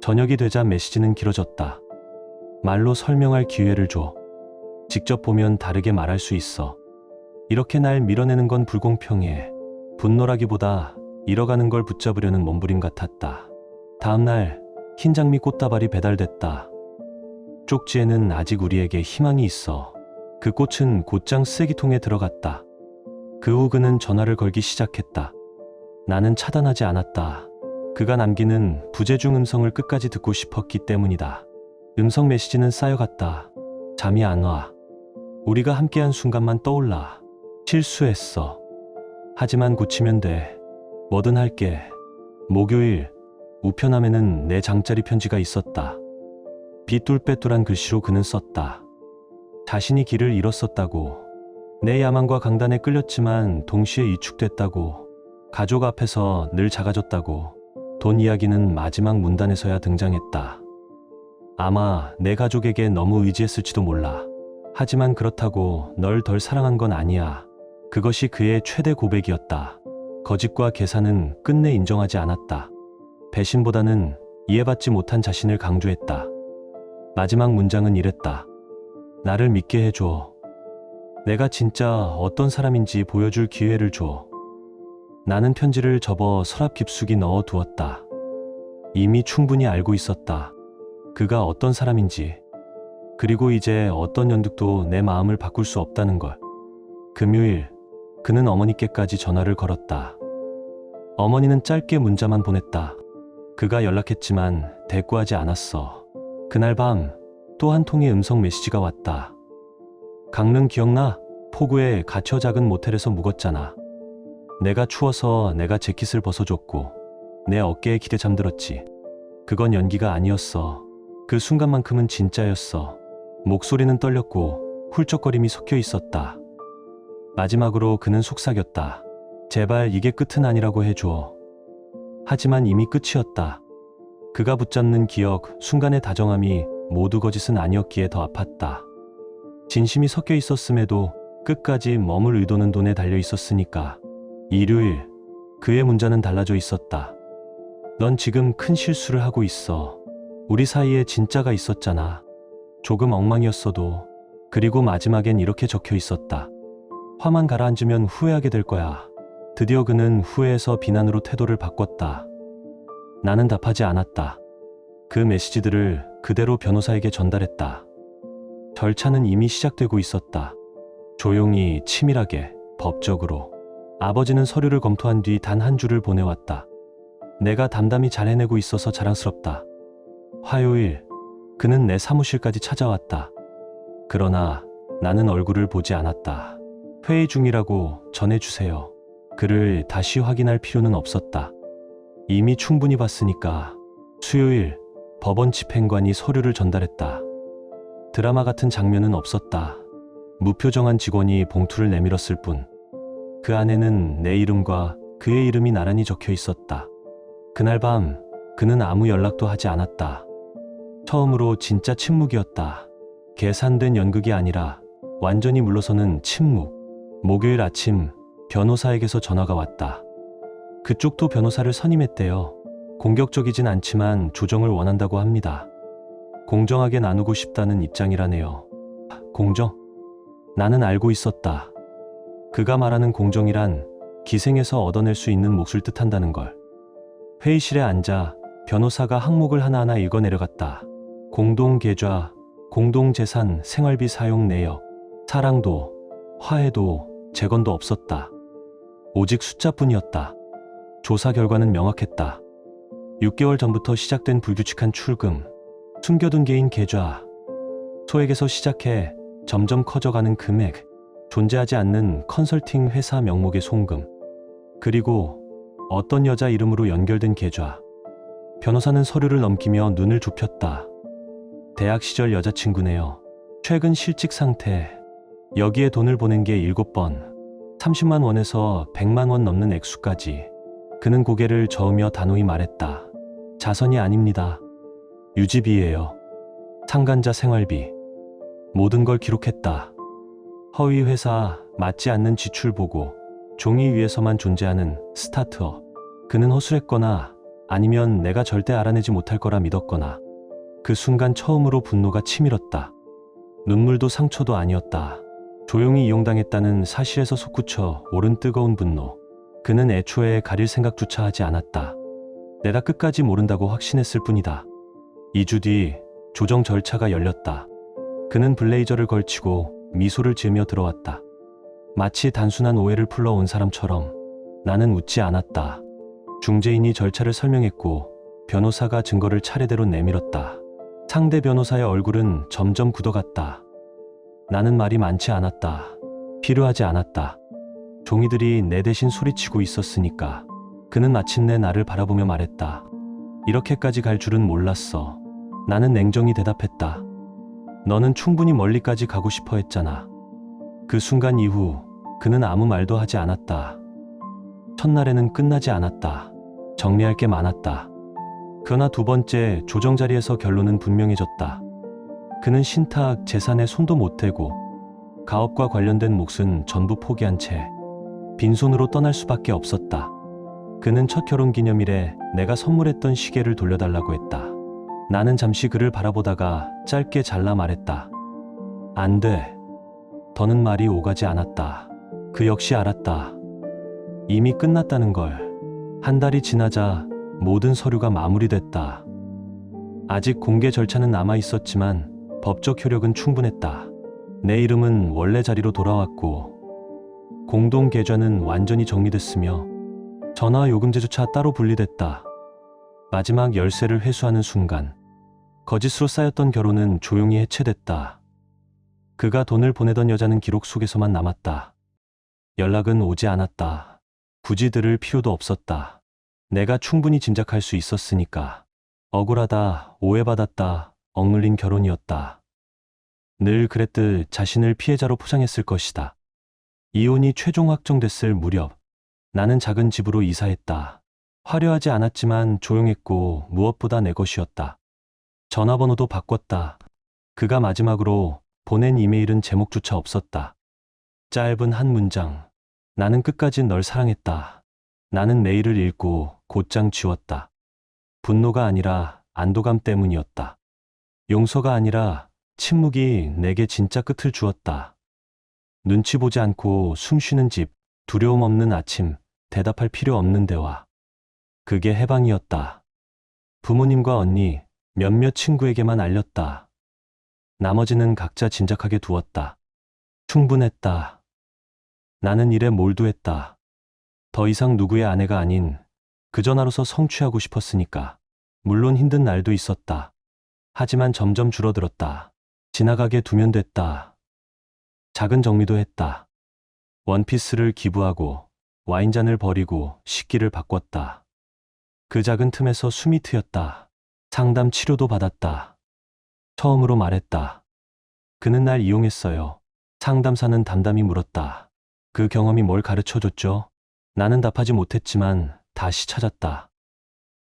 저녁이 되자 메시지는 길어졌다. 말로 설명할 기회를 줘. 직접 보면 다르게 말할 수 있어. 이렇게 날 밀어내는 건 불공평해. 분노라기보다 잃어가는 걸 붙잡으려는 몸부림 같았다. 다음 날 흰 장미 꽃다발이 배달됐다. 쪽지에는 아직 우리에게 희망이 있어. 그 꽃은 곧장 쓰레기통에 들어갔다. 그 후 그는 전화를 걸기 시작했다. 나는 차단하지 않았다. 그가 남기는 부재중 음성을 끝까지 듣고 싶었기 때문이다. 음성 메시지는 쌓여갔다. 잠이 안 와. 우리가 함께한 순간만 떠올라. 실수했어. 하지만 고치면 돼. 뭐든 할게. 목요일, 우편함에는 내 장짜리 편지가 있었다. 삐뚤빼뚤한 글씨로 그는 썼다. 자신이 길을 잃었었다고. 내 야망과 강단에 끌렸지만 동시에 위축됐다고. 가족 앞에서 늘 작아졌다고. 돈 이야기는 마지막 문단에서야 등장했다. 아마 내 가족에게 너무 의지했을지도 몰라. 하지만 그렇다고 널 덜 사랑한 건 아니야. 그것이 그의 최대 고백이었다. 거짓과 계산은 끝내 인정하지 않았다. 배신보다는 이해받지 못한 자신을 강조했다. 마지막 문장은 이랬다. 나를 믿게 해줘. 내가 진짜 어떤 사람인지 보여줄 기회를 줘. 나는 편지를 접어 서랍 깊숙이 넣어 두었다. 이미 충분히 알고 있었다. 그가 어떤 사람인지. 그리고 이제 어떤 연극도 내 마음을 바꿀 수 없다는 걸. 금요일, 그는 어머니께까지 전화를 걸었다. 어머니는 짧게 문자만 보냈다. 그가 연락했지만 대꾸하지 않았어. 그날 밤 또 한 통의 음성 메시지가 왔다. 강릉 기억나? 포구에 갇혀 작은 모텔에서 묵었잖아. 내가 추워서 내가 재킷을 벗어줬고 내 어깨에 기대 잠들었지. 그건 연기가 아니었어. 그 순간만큼은 진짜였어. 목소리는 떨렸고 훌쩍거림이 섞여 있었다. 마지막으로 그는 속삭였다. 제발 이게 끝은 아니라고 해줘. 하지만 이미 끝이었다. 그가 붙잡는 기억, 순간의 다정함이 모두 거짓은 아니었기에 더 아팠다. 진심이 섞여 있었음에도 끝까지 머물 의도는 돈에 달려 있었으니까. 일요일, 그의 문자는 달라져 있었다. 넌 지금 큰 실수를 하고 있어. 우리 사이에 진짜가 있었잖아. 조금 엉망이었어도. 그리고 마지막엔 이렇게 적혀 있었다. 화만 가라앉으면 후회하게 될 거야. 드디어 그는 후회에서 비난으로 태도를 바꿨다. 나는 답하지 않았다. 그 메시지들을 그대로 변호사에게 전달했다. 절차는 이미 시작되고 있었다. 조용히, 치밀하게, 법적으로. 아버지는 서류를 검토한 뒤 단 한 줄을 보내왔다. 내가 담담히 잘 해내고 있어서 자랑스럽다. 화요일, 그는 내 사무실까지 찾아왔다. 그러나 나는 얼굴을 보지 않았다. 회의 중이라고 전해주세요. 그를 다시 확인할 필요는 없었다. 이미 충분히 봤으니까. 수요일, 법원 집행관이 서류를 전달했다. 드라마 같은 장면은 없었다. 무표정한 직원이 봉투를 내밀었을 뿐. 그 안에는 내 이름과 그의 이름이 나란히 적혀 있었다. 그날 밤 그는 아무 연락도 하지 않았다. 처음으로 진짜 침묵이었다. 계산된 연극이 아니라 완전히 물러서는 침묵. 목요일 아침 변호사에게서 전화가 왔다. 그쪽도 변호사를 선임했대요. 공격적이진 않지만 조정을 원한다고 합니다. 공정하게 나누고 싶다는 입장이라네요. 공정? 나는 알고 있었다. 그가 말하는 공정이란 기생에서 얻어낼 수 있는 몫을 뜻한다는 걸. 회의실에 앉아 변호사가 항목을 하나하나 읽어내려갔다. 공동계좌, 공동재산, 생활비 사용 내역, 사랑도, 화해도, 재건도 없었다. 오직 숫자뿐이었다. 조사 결과는 명확했다. 6개월 전부터 시작된 불규칙한 출금, 숨겨둔 개인 계좌. 소액에서 시작해 점점 커져가는 금액. 존재하지 않는 컨설팅 회사 명목의 송금. 그리고 어떤 여자 이름으로 연결된 계좌. 변호사는 서류를 넘기며 눈을 좁혔다. 대학 시절 여자친구네요. 최근 실직 상태. 여기에 돈을 보낸 게 7번. 30만 원에서 100만 원 넘는 액수까지. 그는 고개를 저으며 단호히 말했다. 자선이 아닙니다. 유지비예요. 상간자 생활비. 모든 걸 기록했다. 허위 회사, 맞지 않는 지출 보고, 종이 위에서만 존재하는 스타트업. 그는 허술했거나 아니면 내가 절대 알아내지 못할 거라 믿었거나. 그 순간 처음으로 분노가 치밀었다. 눈물도 상처도 아니었다. 조용히 이용당했다는 사실에서 솟구쳐 오른 뜨거운 분노. 그는 애초에 가릴 생각조차 하지 않았다. 내가 끝까지 모른다고 확신했을 뿐이다. 2주 뒤 조정 절차가 열렸다. 그는 블레이저를 걸치고 미소를 지으며 들어왔다. 마치 단순한 오해를 풀러온 사람처럼. 나는 웃지 않았다. 중재인이 절차를 설명했고 변호사가 증거를 차례대로 내밀었다. 상대 변호사의 얼굴은 점점 굳어갔다. 나는 말이 많지 않았다. 필요하지 않았다. 종이들이 내 대신 소리치고 있었으니까. 그는 마침내 나를 바라보며 말했다. 이렇게까지 갈 줄은 몰랐어. 나는 냉정히 대답했다. 너는 충분히 멀리까지 가고 싶어 했잖아. 그 순간 이후 그는 아무 말도 하지 않았다. 첫날에는 끝나지 않았다. 정리할 게 많았다. 그러나 두 번째 조정 자리에서 결론은 분명해졌다. 그는 신탁 재산에 손도 못 대고 가업과 관련된 몫은 전부 포기한 채 빈손으로 떠날 수밖에 없었다. 그는 첫 결혼 기념일에 내가 선물했던 시계를 돌려달라고 했다. 나는 잠시 그를 바라보다가 짧게 잘라 말했다. 안 돼. 더는 말이 오가지 않았다. 그 역시 알았다. 이미 끝났다는 걸. 한 달이 지나자 모든 서류가 마무리됐다. 아직 공개 절차는 남아 있었지만 법적 효력은 충분했다. 내 이름은 원래 자리로 돌아왔고 공동 계좌는 완전히 정리됐으며 전화 요금제조차 따로 분리됐다. 마지막 열쇠를 회수하는 순간 거짓으로 쌓였던 결혼은 조용히 해체됐다. 그가 돈을 보내던 여자는 기록 속에서만 남았다. 연락은 오지 않았다. 굳이 들을 필요도 없었다. 내가 충분히 짐작할 수 있었으니까. 억울하다, 오해받았다, 억눌린 결혼이었다. 늘 그랬듯 자신을 피해자로 포장했을 것이다. 이혼이 최종 확정됐을 무렵 나는 작은 집으로 이사했다. 화려하지 않았지만 조용했고 무엇보다 내 것이었다. 전화번호도 바꿨다. 그가 마지막으로 보낸 이메일은 제목조차 없었다. 짧은 한 문장. 나는 끝까지 널 사랑했다. 나는 메일을 읽고 곧장 지웠다. 분노가 아니라 안도감 때문이었다. 용서가 아니라 침묵이 내게 진짜 끝을 주었다. 눈치 보지 않고 숨 쉬는 집, 두려움 없는 아침, 대답할 필요 없는 대화. 그게 해방이었다. 부모님과 언니, 몇몇 친구에게만 알렸다. 나머지는 각자 짐작하게 두었다. 충분했다. 나는 일에 몰두했다. 더 이상 누구의 아내가 아닌 그저 나로서 성취하고 싶었으니까. 물론 힘든 날도 있었다. 하지만 점점 줄어들었다. 지나가게 두면 됐다. 작은 정리도 했다. 원피스를 기부하고 와인잔을 버리고 식기를 바꿨다. 그 작은 틈에서 숨이 트였다. 상담 치료도 받았다. 처음으로 말했다. 그는 날 이용했어요. 상담사는 담담히 물었다. 그 경험이 뭘 가르쳐줬죠? 나는 답하지 못했지만 다시 찾았다.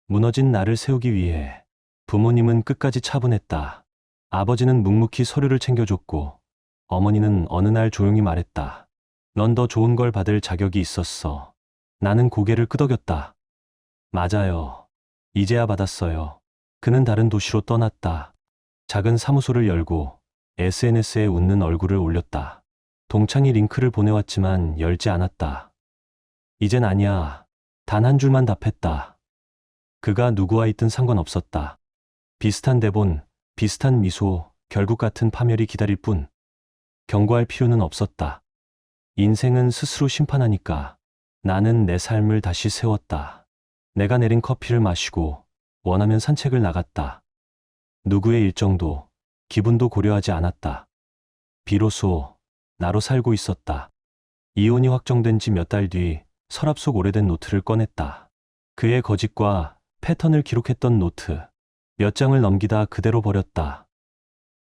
무너진 나를 세우기 위해. 부모님은 끝까지 차분했다. 아버지는 묵묵히 서류를 챙겨줬고 어머니는 어느 날 조용히 말했다. 넌 더 좋은 걸 받을 자격이 있었어. 나는 고개를 끄덕였다. 맞아요. 이제야 받았어요. 그는 다른 도시로 떠났다. 작은 사무소를 열고 SNS에 웃는 얼굴을 올렸다. 동창이 링크를 보내왔지만 열지 않았다. 이젠 아니야. 단 한 줄만 답했다. 그가 누구와 있든 상관없었다. 비슷한 대본, 비슷한 미소, 결국 같은 파멸이 기다릴 뿐. 경고할 필요는 없었다. 인생은 스스로 심판하니까. 나는 내 삶을 다시 세웠다. 내가 내린 커피를 마시고 원하면 산책을 나갔다. 누구의 일정도, 기분도 고려하지 않았다. 비로소 나로 살고 있었다. 이혼이 확정된 지 몇 달 뒤 서랍 속 오래된 노트를 꺼냈다. 그의 거짓과 패턴을 기록했던 노트. 몇 장을 넘기다 그대로 버렸다.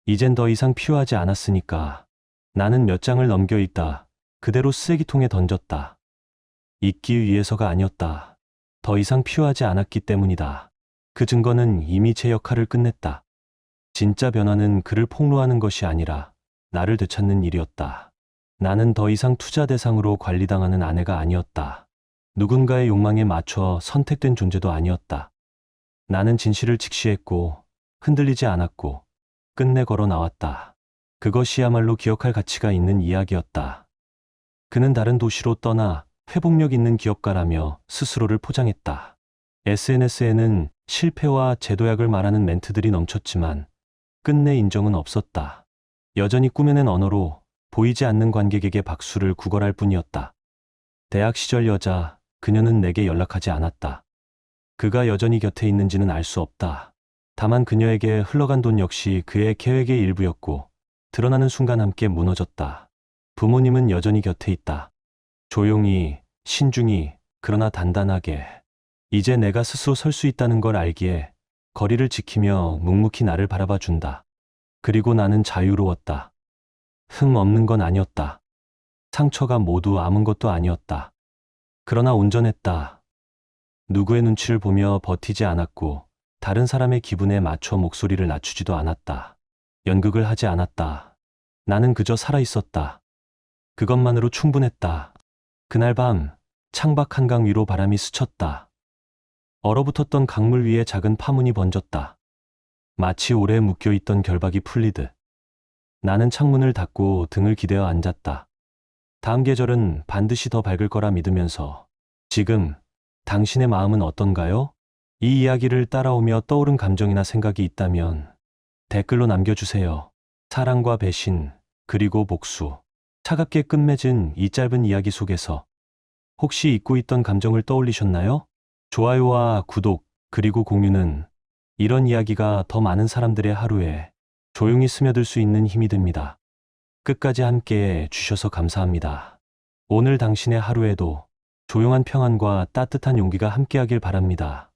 이젠 더 이상 필요하지 않았으니까. 나는 몇 장을 넘겨 읽다 그대로 쓰레기통에 던졌다. 잊기 위해서가 아니었다. 더 이상 필요하지 않았기 때문이다. 그 증거는 이미 제 역할을 끝냈다. 진짜 변화는 그를 폭로하는 것이 아니라 나를 되찾는 일이었다. 나는 더 이상 투자 대상으로 관리당하는 아내가 아니었다. 누군가의 욕망에 맞춰 선택된 존재도 아니었다. 나는 진실을 직시했고 흔들리지 않았고 끝내 걸어 나왔다. 그것이야말로 기억할 가치가 있는 이야기였다. 그는 다른 도시로 떠나 회복력 있는 기업가라며 스스로를 포장했다. SNS에는 실패와 제도약을 말하는 멘트들이 넘쳤지만 끝내 인정은 없었다. 여전히 꾸며낸 언어로 보이지 않는 관객에게 박수를 구걸할 뿐이었다. 대학 시절 여자, 그녀는 내게 연락하지 않았다. 그가 여전히 곁에 있는지는 알 수 없다. 다만 그녀에게 흘러간 돈 역시 그의 계획의 일부였고 드러나는 순간 함께 무너졌다. 부모님은 여전히 곁에 있다. 조용히, 신중히, 그러나 단단하게. 이제 내가 스스로 설 수 있다는 걸 알기에 거리를 지키며 묵묵히 나를 바라봐 준다. 그리고 나는 자유로웠다. 흠 없는 건 아니었다. 상처가 모두 아문 것도 아니었다. 그러나 온전했다. 누구의 눈치를 보며 버티지 않았고 다른 사람의 기분에 맞춰 목소리를 낮추지도 않았다. 연극을 하지 않았다. 나는 그저 살아있었다. 그것만으로 충분했다. 그날 밤 창밖 한강 위로 바람이 스쳤다. 얼어붙었던 강물 위에 작은 파문이 번졌다. 마치 오래 묶여있던 결박이 풀리듯. 나는 창문을 닫고 등을 기대어 앉았다. 다음 계절은 반드시 더 밝을 거라 믿으면서. 지금 당신의 마음은 어떤가요? 이 이야기를 따라오며 떠오른 감정이나 생각이 있다면 댓글로 남겨주세요. 사랑과 배신, 그리고 복수. 차갑게 끝맺은 이 짧은 이야기 속에서 혹시 잊고 있던 감정을 떠올리셨나요? 좋아요와 구독, 그리고 공유는 이런 이야기가 더 많은 사람들의 하루에 조용히 스며들 수 있는 힘이 됩니다. 끝까지 함께 해주셔서 감사합니다. 오늘 당신의 하루에도 조용한 평안과 따뜻한 용기가 함께하길 바랍니다.